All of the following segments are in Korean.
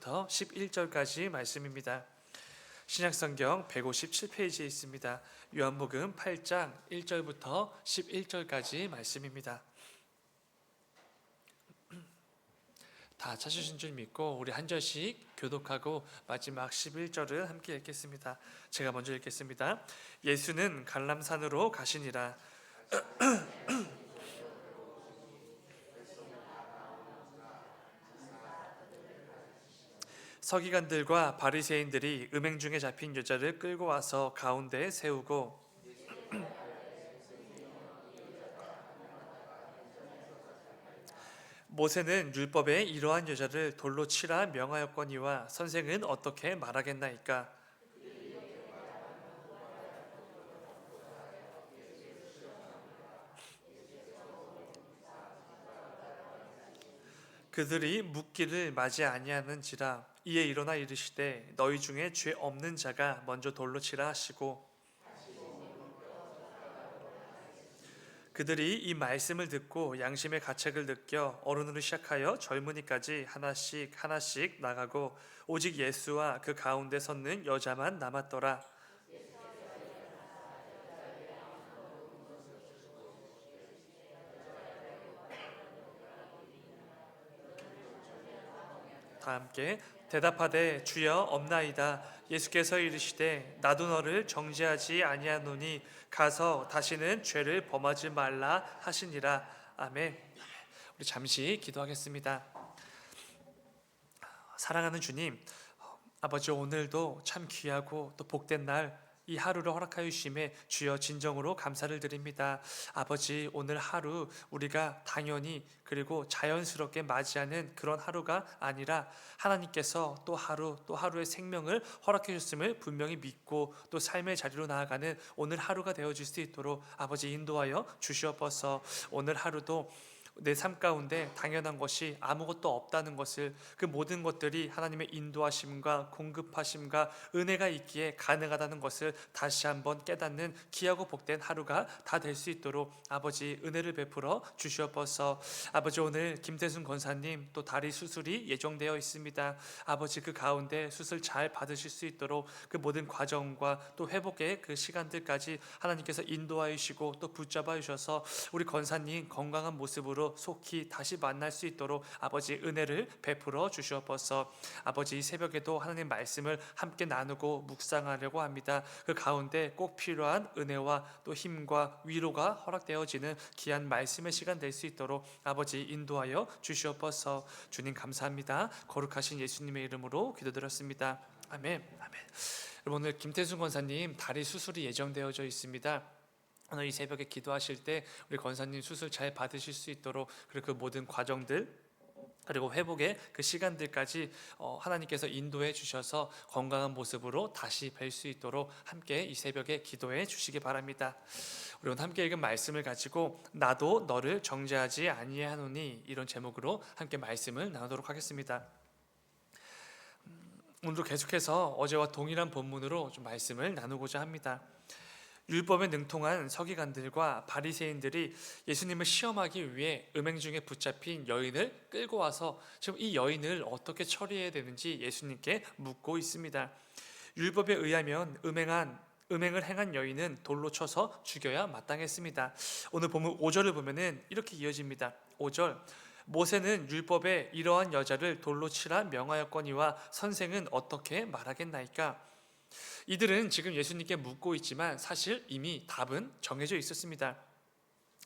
1절부터 11절까지 말씀입니다. 신약성경 157페이지에 있습니다. 요한복음 8장 1절부터 11절까지 말씀입니다. 다 찾으신 줄 믿고 우리 한 절씩 교독하고 마지막 11절을 함께 읽겠습니다. 제가 먼저 읽겠습니다. 예수는 갈람산으로 가시니라. 서기관들과 바리새인들이 음행 중에 잡힌 여자를 끌고 와서 가운데에 세우고 모세는 율법에 이러한 여자를 돌로 치라 명하였거니와 선생은 어떻게 말하겠나이까? 그들이 묻기를 맞이 아니하는지라. 이에 일어나 이르시되 너희 중에 죄 없는 자가 먼저 돌로 치라 하시고 그들이 이 말씀을 듣고 양심의 가책을 느껴 어른으로 시작하여 젊은이까지 하나씩 하나씩 나가고 오직 예수와 그 가운데 섰는 여자만 남았더라. 다 함께 대답하되 주여 없나이다. 예수께서 이르시되 나도 너를 정죄하지 아니하노니 가서 다시는 죄를 범하지 말라 하시니라. 아멘. 우리 잠시 기도하겠습니다. 사랑하는 주님, 아버지 오늘도 참 귀하고 또 복된 날 이 하루를 허락하여 주심에 주여 진정으로 감사를 드립니다. 아버지 오늘 하루 우리가 당연히 그리고 자연스럽게 맞이하는 그런 하루가 아니라 하나님께서 또 하루의 생명을 허락해 주셨음을 분명히 믿고 또 삶의 자리로 나아가는 오늘 하루가 되어질 수 있도록 아버지 인도하여 주시옵소서. 오늘 하루도 내 삶 가운데 당연한 것이 아무것도 없다는 것을, 그 모든 것들이 하나님의 인도하심과 공급하심과 은혜가 있기에 가능하다는 것을 다시 한번 깨닫는 귀하고 복된 하루가 다 될 수 있도록 아버지 은혜를 베풀어 주시옵소서. 아버지 오늘 김태순 권사님 또 다리 수술이 예정되어 있습니다. 아버지 그 가운데 수술 잘 받으실 수 있도록 그 모든 과정과 또 회복의 그 시간들까지 하나님께서 인도하여 주시고 또 붙잡아 주셔서 우리 권사님 건강한 모습으로 속히 다시 만날 수 있도록 아버지 은혜를 베풀어 주시옵소서. 아버지 이 새벽에도 하나님 말씀을 함께 나누고 묵상하려고 합니다. 그 가운데 꼭 필요한 은혜와 또 힘과 위로가 허락되어지는 귀한 말씀의 시간 될 수 있도록 아버지 인도하여 주시옵소서. 주님 감사합니다. 거룩하신 예수님의 이름으로 기도드렸습니다. 아멘. 아멘. 여러분 오늘 김태순 권사님 다리 수술이 예정되어져 있습니다. 오늘 이 새벽에 기도하실 때 우리 권사님 수술 잘 받으실 수 있도록 그리고 그 모든 과정들 그리고 회복의 그 시간들까지 하나님께서 인도해 주셔서 건강한 모습으로 다시 뵐 수 있도록 함께 이 새벽에 기도해 주시기 바랍니다. 우리 오늘 함께 읽은 말씀을 가지고 나도 너를 정죄하지 아니하노니 이런 제목으로 함께 말씀을 나누도록 하겠습니다. 오늘도 계속해서 어제와 동일한 본문으로 좀 말씀을 나누고자 합니다. 율법에 능통한 서기관들과 바리새인들이 예수님을 시험하기 위해 음행 중에 붙잡힌 여인을 끌고 와서 지금 이 여인을 어떻게 처리해야 되는지 예수님께 묻고 있습니다. 율법에 의하면 음행을 행한 여인은 돌로 쳐서 죽여야 마땅했습니다. 오늘 보면 5절을 보면은 이렇게 이어집니다. 5절 모세는 율법에 이러한 여자를 돌로 치라 명하였거니와 선생은 어떻게 말하겠나이까? 이들은 지금 예수님께 묻고 있지만 사실 이미 답은 정해져 있었습니다.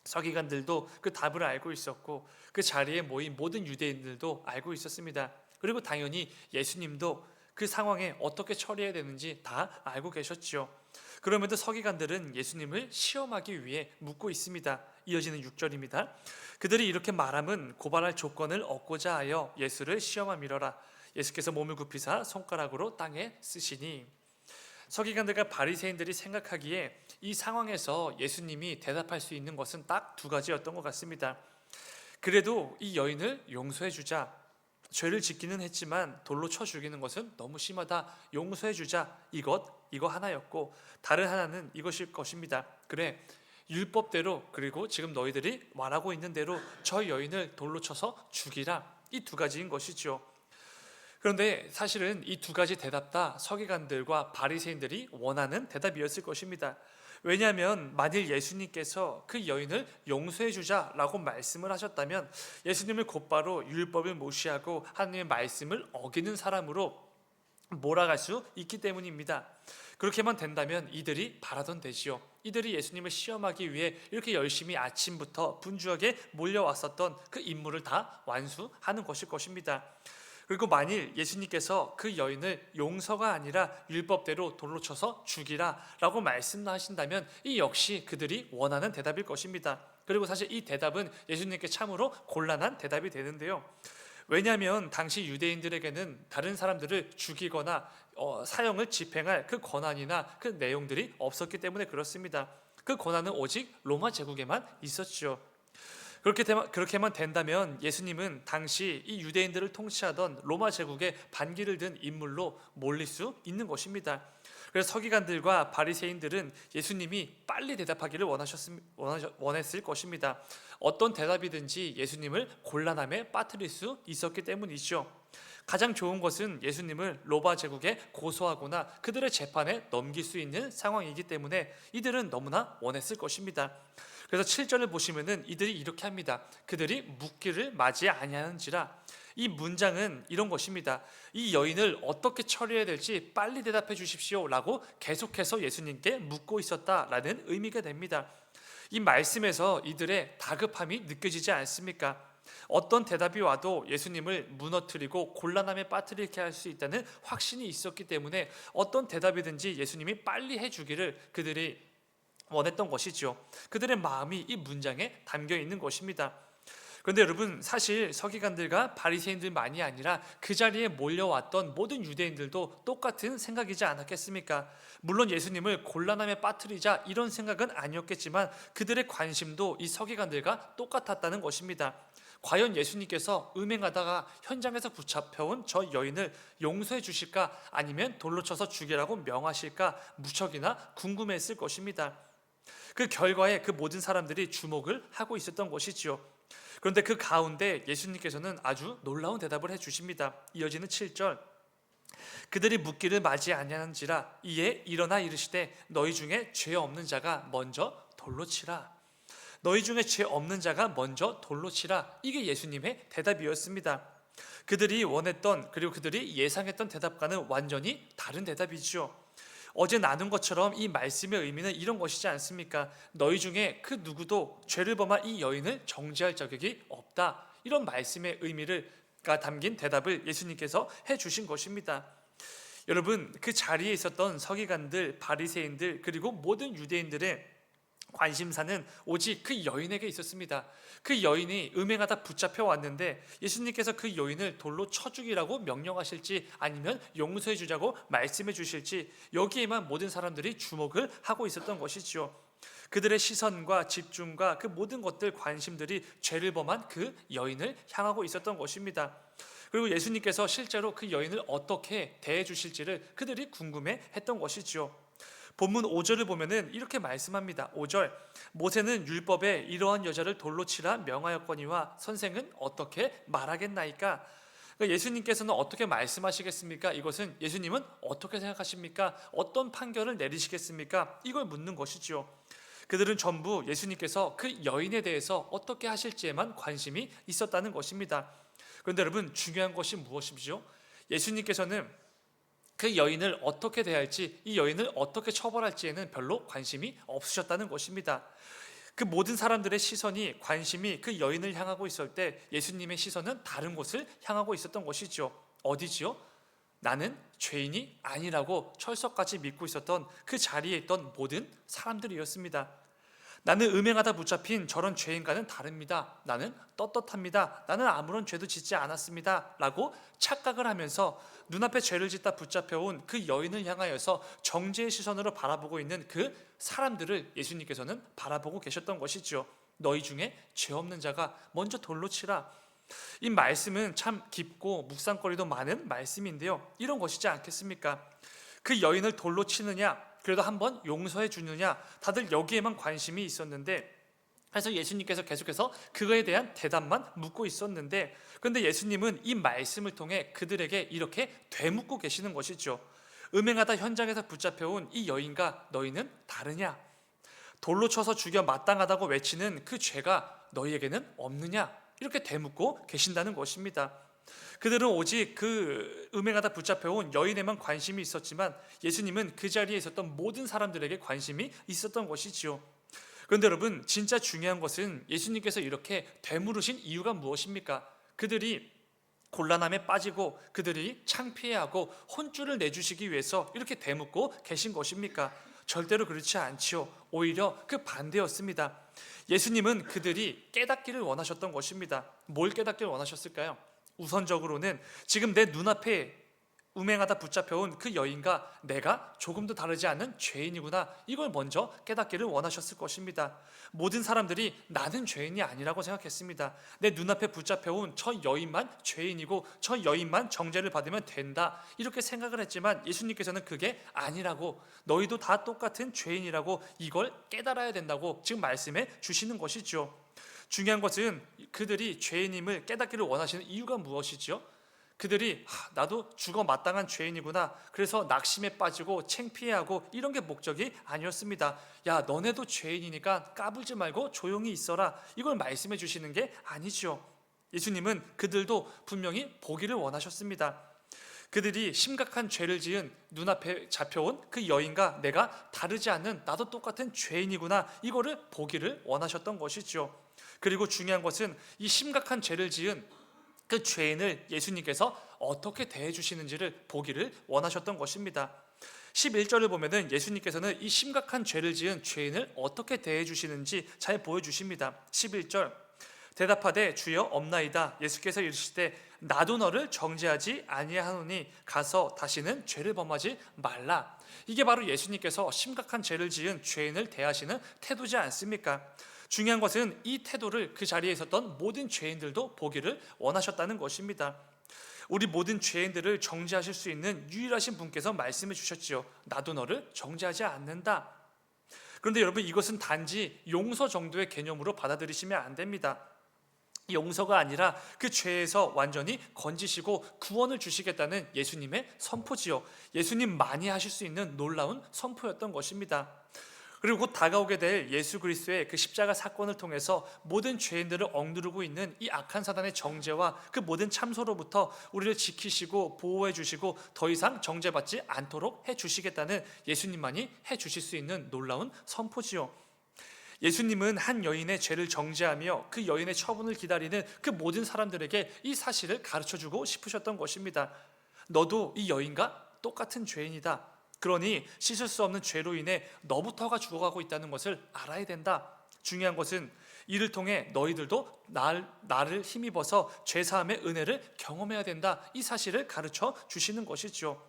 서기관들도 그 답을 알고 있었고 그 자리에 모인 모든 유대인들도 알고 있었습니다. 그리고 당연히 예수님도 그 상황에 어떻게 처리해야 되는지 다 알고 계셨죠. 그럼에도 서기관들은 예수님을 시험하기 위해 묻고 있습니다. 이어지는 6절입니다. 그들이 이렇게 말함은 고발할 조건을 얻고자 하여 예수를 시험함이러라. 예수께서 몸을 굽히사 손가락으로 땅에 쓰시니. 서기관들과 바리새인들이 생각하기에 이 상황에서 예수님이 대답할 수 있는 것은 딱 두 가지였던 것 같습니다. 그래도 이 여인을 용서해 주자. 죄를 짓기는 했지만 돌로 쳐 죽이는 것은 너무 심하다. 용서해 주자. 이거 하나였고 다른 하나는 이것일 것입니다. 그래 율법대로 그리고 지금 너희들이 말하고 있는 대로 저 여인을 돌로 쳐서 죽이라. 이 두 가지인 것이죠. 그런데 사실은 이 두 가지 대답 다 서기관들과 바리새인들이 원하는 대답이었을 것입니다. 왜냐하면 만일 예수님께서 그 여인을 용서해 주자라고 말씀을 하셨다면 예수님을 곧바로 율법을 무시하고 하나님의 말씀을 어기는 사람으로 몰아갈 수 있기 때문입니다. 그렇게만 된다면 이들이 바라던 대지요. 이들이 예수님을 시험하기 위해 이렇게 열심히 아침부터 분주하게 몰려왔었던 그 임무를 다 완수하는 것일 것입니다. 그리고 만일 예수님께서 그 여인을 용서가 아니라 율법대로 돌로 쳐서 죽이라 라고 말씀하신다면 이 역시 그들이 원하는 대답일 것입니다. 그리고 사실 이 대답은 예수님께 참으로 곤란한 대답이 되는데요. 왜냐하면 당시 유대인들에게는 다른 사람들을 죽이거나 사형을 집행할 그 권한이나 그 내용들이 없었기 때문에 그렇습니다. 그 권한은 오직 로마 제국에만 있었죠. 그렇게만 된다면 예수님은 당시 이 유대인들을 통치하던 로마 제국의 반기를 든 인물로 몰릴 수 있는 것입니다. 그래서 서기관들과 바리새인들은 예수님이 빨리 대답하기를 원했을 것입니다. 어떤 대답이든지 예수님을 곤란함에 빠뜨릴 수 있었기 때문이죠. 가장 좋은 것은 예수님을 로마 제국에 고소하거나 그들의 재판에 넘길 수 있는 상황이기 때문에 이들은 너무나 원했을 것입니다. 그래서 7절을 보시면은 이들이 이렇게 합니다. 그들이 묻기를 맞이 아니하는지라. 이 문장은 이런 것입니다. 이 여인을 어떻게 처리해야 될지 빨리 대답해 주십시오 라고 계속해서 예수님께 묻고 있었다라는 의미가 됩니다. 이 말씀에서 이들의 다급함이 느껴지지 않습니까? 어떤 대답이 와도 예수님을 무너뜨리고 곤란함에 빠뜨리게 할 수 있다는 확신이 있었기 때문에 어떤 대답이든지 예수님이 빨리 해주기를 그들이 원했던 것이죠. 그들의 마음이 이 문장에 담겨 있는 것입니다. 그런데 여러분, 사실 서기관들과 바리새인들만이 아니라 그 자리에 몰려왔던 모든 유대인들도 똑같은 생각이지 않았겠습니까? 물론 예수님을 곤란함에 빠뜨리자 이런 생각은 아니었겠지만 그들의 관심도 이 서기관들과 똑같았다는 것입니다. 과연 예수님께서 음행하다가 현장에서 붙잡혀온 저 여인을 용서해 주실까, 아니면 돌로 쳐서 죽이라고 명하실까 무척이나 궁금했을 것입니다. 그 결과에 그 모든 사람들이 주목을 하고 있었던 것이지요. 그런데 그 가운데 예수님께서는 아주 놀라운 대답을 해주십니다. 이어지는 7절, 그들이 묻기를 맞이 아니하는지라. 이에 일어나 이르시되 너희 중에 죄 없는 자가 먼저 돌로 치라. 너희 중에 죄 없는 자가 먼저 돌로 치라. 이게 예수님의 대답이었습니다. 그들이 원했던, 그리고 그들이 예상했던 대답과는 완전히 다른 대답이죠. 어제 나눈 것처럼 이 말씀의 의미는 이런 것이지 않습니까? 너희 중에 그 누구도 죄를 범한 이 여인을 정죄할 자격이 없다. 이런 말씀의 의미가 담긴 대답을 예수님께서 해주신 것입니다. 여러분, 그 자리에 있었던 서기관들, 바리새인들, 그리고 모든 유대인들의 관심사는 오직 그 여인에게 있었습니다. 그 여인이 음행하다 붙잡혀 왔는데 예수님께서 그 여인을 돌로 쳐 죽이라고 명령하실지 아니면 용서해 주자고 말씀해 주실지, 여기에만 모든 사람들이 주목을 하고 있었던 것이죠. 그들의 시선과 집중과 그 모든 것들, 관심들이 죄를 범한 그 여인을 향하고 있었던 것입니다. 그리고 예수님께서 실제로 그 여인을 어떻게 대해 주실지를 그들이 궁금해 했던 것이죠. 본문 5절을 보면은 이렇게 말씀합니다. 5절, 모세는 율법에 이러한 여자를 돌로 치라 명하였거니와 선생은 어떻게 말하겠나이까? 그러니까 예수님께서는 어떻게 말씀하시겠습니까? 이것은 예수님은 어떻게 생각하십니까? 어떤 판결을 내리시겠습니까? 이걸 묻는 것이죠. 그들은 전부 예수님께서 그 여인에 대해서 어떻게 하실지에만 관심이 있었다는 것입니다. 그런데 여러분, 중요한 것이 무엇이죠? 예수님께서는 그 여인을 어떻게 대할지, 이 여인을 어떻게 처벌할지에는 별로 관심이 없으셨다는 것입니다. 그 모든 사람들의 시선이, 관심이 그 여인을 향하고 있을 때 예수님의 시선은 다른 곳을 향하고 있었던 것이죠. 어디지요? 나는 죄인이 아니라고 철석같이 믿고 있었던 그 자리에 있던 모든 사람들이었습니다. 나는 음행하다 붙잡힌 저런 죄인과는 다릅니다. 나는 떳떳합니다. 나는 아무런 죄도 짓지 않았습니다. 라고 착각을 하면서 눈앞에 죄를 짓다 붙잡혀온 그 여인을 향하여서 정죄의 시선으로 바라보고 있는 그 사람들을 예수님께서는 바라보고 계셨던 것이죠. 너희 중에 죄 없는 자가 먼저 돌로 치라. 이 말씀은 참 깊고 묵상거리도 많은 말씀인데요, 이런 것이지 않겠습니까? 그 여인을 돌로 치느냐, 그래도 한번 용서해 주느냐, 다들 여기에만 관심이 있었는데 그래서 예수님께서 계속해서 그거에 대한 대답만 묻고 있었는데, 그런데 예수님은 이 말씀을 통해 그들에게 이렇게 되묻고 계시는 것이죠. 음행하다 현장에서 붙잡혀온 이 여인과 너희는 다르냐? 돌로 쳐서 죽여 마땅하다고 외치는 그 죄가 너희에게는 없느냐? 이렇게 되묻고 계신다는 것입니다. 그들은 오직 그 음행하다 붙잡혀온 여인에만 관심이 있었지만 예수님은 그 자리에 있었던 모든 사람들에게 관심이 있었던 것이지요. 그런데 여러분, 진짜 중요한 것은 예수님께서 이렇게 되물으신 이유가 무엇입니까? 그들이 곤란함에 빠지고 그들이 창피해하고 혼쭐을 내주시기 위해서 이렇게 되묻고 계신 것입니까? 절대로 그렇지 않지요. 오히려 그 반대였습니다. 예수님은 그들이 깨닫기를 원하셨던 것입니다. 뭘 깨닫기를 원하셨을까요? 우선적으로는 지금 내 눈앞에 음행하다 붙잡혀온 그 여인과 내가 조금도 다르지 않은 죄인이구나, 이걸 먼저 깨닫기를 원하셨을 것입니다. 모든 사람들이 나는 죄인이 아니라고 생각했습니다. 내 눈앞에 붙잡혀온 저 여인만 죄인이고 저 여인만 정죄를 받으면 된다, 이렇게 생각을 했지만 예수님께서는 그게 아니라고, 너희도 다 똑같은 죄인이라고, 이걸 깨달아야 된다고 지금 말씀해 주시는 것이죠. 중요한 것은 그들이 죄인임을 깨닫기를 원하시는 이유가 무엇이죠? 그들이 나도 죽어 마땅한 죄인이구나, 그래서 낙심에 빠지고 창피해하고 이런 게 목적이 아니었습니다. 야, 너네도 죄인이니까 까불지 말고 조용히 있어라, 이걸 말씀해 주시는 게 아니죠. 예수님은 그들도 분명히 보기를 원하셨습니다. 그들이 심각한 죄를 지은 눈앞에 잡혀온 그 여인과 내가 다르지 않은, 나도 똑같은 죄인이구나, 이거를 보기를 원하셨던 것이죠. 그리고 중요한 것은 이 심각한 죄를 지은 그 죄인을 예수님께서 어떻게 대해 주시는지를 보기를 원하셨던 것입니다. 11절을 보면은 예수님께서는 이 심각한 죄를 지은 죄인을 어떻게 대해 주시는지 잘 보여주십니다. 11절, 대답하되 주여 없나이다. 예수께서 이르시되 나도 너를 정죄하지 아니하노니 가서 다시는 죄를 범하지 말라. 이게 바로 예수님께서 심각한 죄를 지은 죄인을 대하시는 태도지 않습니까? 중요한 것은 이 태도를 그 자리에 있었던 모든 죄인들도 보기를 원하셨다는 것입니다. 우리 모든 죄인들을 정죄하실 수 있는 유일하신 분께서 말씀해 주셨지요. 나도 너를 정죄하지 않는다. 그런데 여러분, 이것은 단지 용서 정도의 개념으로 받아들이시면 안 됩니다. 용서가 아니라 그 죄에서 완전히 건지시고 구원을 주시겠다는 예수님의 선포지요. 예수님만이 하실 수 있는 놀라운 선포였던 것입니다. 그리고 곧 다가오게 될 예수 그리스도의 그 십자가 사건을 통해서 모든 죄인들을 억누르고 있는 이 악한 사단의 정죄와 그 모든 참소로부터 우리를 지키시고 보호해 주시고 더 이상 정죄받지 않도록 해 주시겠다는 예수님만이 해 주실 수 있는 놀라운 선포지요. 예수님은 한 여인의 죄를 정죄하며 그 여인의 처분을 기다리는 그 모든 사람들에게 이 사실을 가르쳐주고 싶으셨던 것입니다. 너도 이 여인과 똑같은 죄인이다. 그러니 씻을 수 없는 죄로 인해 너부터가 죽어가고 있다는 것을 알아야 된다. 중요한 것은 이를 통해 너희들도 나를 힘입어서 죄사함의 은혜를 경험해야 된다, 이 사실을 가르쳐 주시는 것이죠.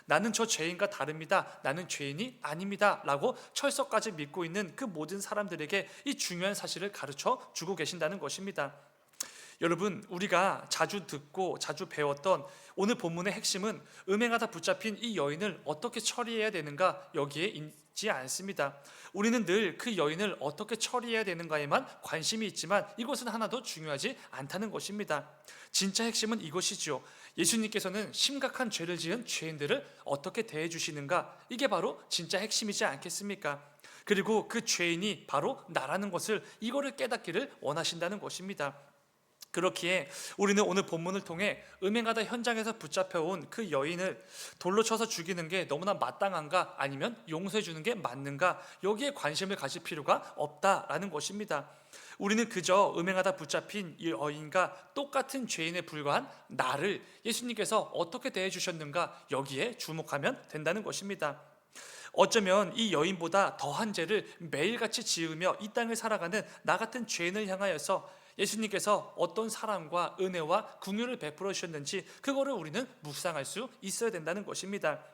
나는 저 죄인과 다릅니다, 나는 죄인이 아닙니다 라고 철석까지 믿고 있는 그 모든 사람들에게 이 중요한 사실을 가르쳐 주고 계신다는 것입니다. 여러분, 우리가 자주 듣고 자주 배웠던 오늘 본문의 핵심은 음행하다 붙잡힌 이 여인을 어떻게 처리해야 되는가, 여기에 있지 않습니다. 우리는 늘 그 여인을 어떻게 처리해야 되는가에만 관심이 있지만 이것은 하나도 중요하지 않다는 것입니다. 진짜 핵심은 이것이죠. 예수님께서는 심각한 죄를 지은 죄인들을 어떻게 대해 주시는가, 이게 바로 진짜 핵심이지 않겠습니까? 그리고 그 죄인이 바로 나라는 것을, 이거를 깨닫기를 원하신다는 것입니다. 그렇기에 우리는 오늘 본문을 통해 음행하다 현장에서 붙잡혀온 그 여인을 돌로 쳐서 죽이는 게 너무나 마땅한가, 아니면 용서해 주는 게 맞는가, 여기에 관심을 가질 필요가 없다라는 것입니다. 우리는 그저 음행하다 붙잡힌 이 여인과 똑같은 죄인에 불과한 나를 예수님께서 어떻게 대해 주셨는가, 여기에 주목하면 된다는 것입니다. 어쩌면 이 여인보다 더한 죄를 매일같이 지으며 이 땅을 살아가는 나 같은 죄인을 향하여서 예수님께서 어떤 사랑과 은혜와 긍휼을 베풀어 주셨는지, 그거를 우리는 묵상할 수 있어야 된다는 것입니다.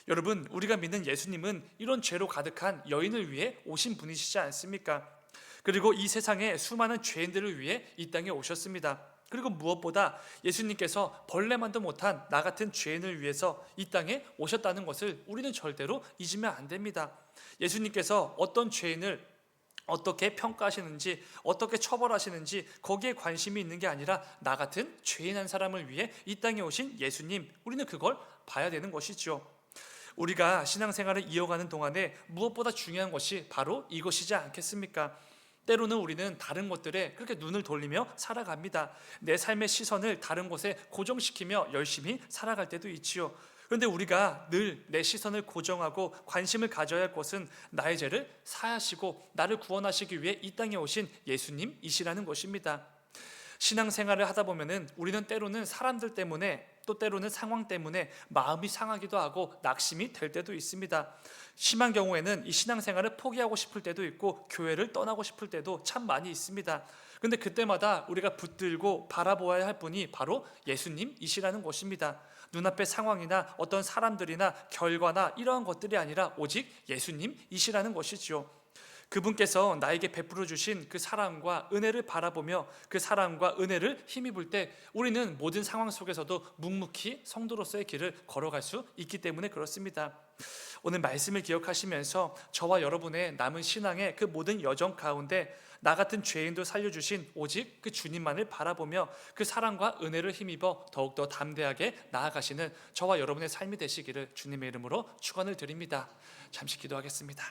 여러분, 우리가 믿는 예수님은 이런 죄로 가득한 여인을 위해 오신 분이시지 않습니까? 그리고 이 세상의 수많은 죄인들을 위해 이 땅에 오셨습니다. 그리고 무엇보다 예수님께서 벌레만도 못한 나 같은 죄인을 위해서 이 땅에 오셨다는 것을 우리는 절대로 잊으면 안 됩니다. 예수님께서 어떤 죄인을 어떻게 평가하시는지, 어떻게 처벌하시는지 거기에 관심이 있는 게 아니라 나 같은 죄인 한 사람을 위해 이 땅에 오신 예수님, 우리는 그걸 봐야 되는 것이죠. 우리가 신앙생활을 이어가는 동안에 무엇보다 중요한 것이 바로 이것이지 않겠습니까? 때로는 우리는 다른 것들에 그렇게 눈을 돌리며 살아갑니다. 내 삶의 시선을 다른 곳에 고정시키며 열심히 살아갈 때도 있지요. 그런데 우리가 늘 내 시선을 고정하고 관심을 가져야 할 것은 나의 죄를 사하시고 나를 구원하시기 위해 이 땅에 오신 예수님이시라는 것입니다. 신앙생활을 하다 보면은 우리는 때로는 사람들 때문에, 또 때로는 상황 때문에 마음이 상하기도 하고 낙심이 될 때도 있습니다. 심한 경우에는 이 신앙생활을 포기하고 싶을 때도 있고 교회를 떠나고 싶을 때도 참 많이 있습니다. 그런데 그때마다 우리가 붙들고 바라보아야 할 분이 바로 예수님이시라는 것입니다. 눈앞의 상황이나 어떤 사람들이나 결과나 이러한 것들이 아니라 오직 예수님이시라는 것이지요. 그분께서 나에게 베풀어 주신 그 사랑과 은혜를 바라보며 그 사랑과 은혜를 힘입을 때 우리는 모든 상황 속에서도 묵묵히 성도로서의 길을 걸어갈 수 있기 때문에 그렇습니다. 오늘 말씀을 기억하시면서 저와 여러분의 남은 신앙의 그 모든 여정 가운데 나 같은 죄인도 살려주신 오직 그 주님만을 바라보며 그 사랑과 은혜를 힘입어 더욱더 담대하게 나아가시는 저와 여러분의 삶이 되시기를 주님의 이름으로 축원을 드립니다. 잠시 기도하겠습니다.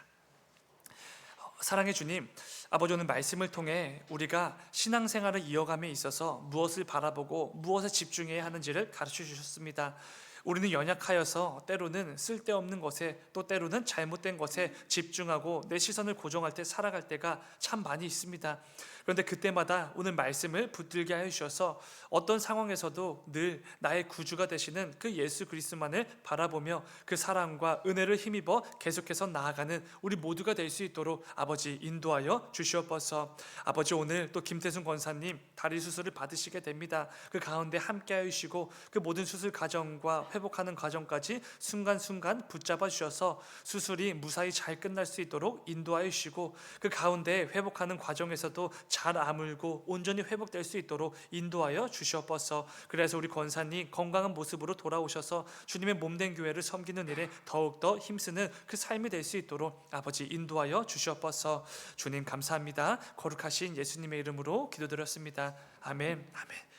사랑의 주님, 아버지, 오늘 말씀을 통해 우리가 신앙생활을 이어감에 있어서 무엇을 바라보고 무엇에 집중해야 하는지를 가르쳐 주셨습니다. 우리는 연약하여서 때로는 쓸데없는 것에, 또 때로는 잘못된 것에 집중하고 내 시선을 고정할 때 살아갈 때가 참 많이 있습니다. 그런데 그때마다 오늘 말씀을 붙들게 하여 주셔서 어떤 상황에서도 늘 나의 구주가 되시는 그 예수 그리스도만을 바라보며 그 사랑과 은혜를 힘입어 계속해서 나아가는 우리 모두가 될 수 있도록 아버지 인도하여 주시옵소서. 아버지, 오늘 또 김태순 권사님 다리 수술을 받으시게 됩니다. 그 가운데 함께 하시고 그 모든 수술 과정과 회복하는 과정까지 순간순간 붙잡아 주셔서 수술이 무사히 잘 끝날 수 있도록 인도하여 주시고 그 가운데 회복하는 과정에서도 잘 아물고 온전히 회복될 수 있도록 인도하여 주시옵소서. 그래서 우리 권사님 건강한 모습으로 돌아오셔서 주님의 몸된 교회를 섬기는 일에 더욱더 힘쓰는 그 삶이 될 수 있도록 아버지 인도하여 주시옵소서. 주님 감사합니다. 거룩하신 예수님의 이름으로 기도드렸습니다. 아멘. 아멘.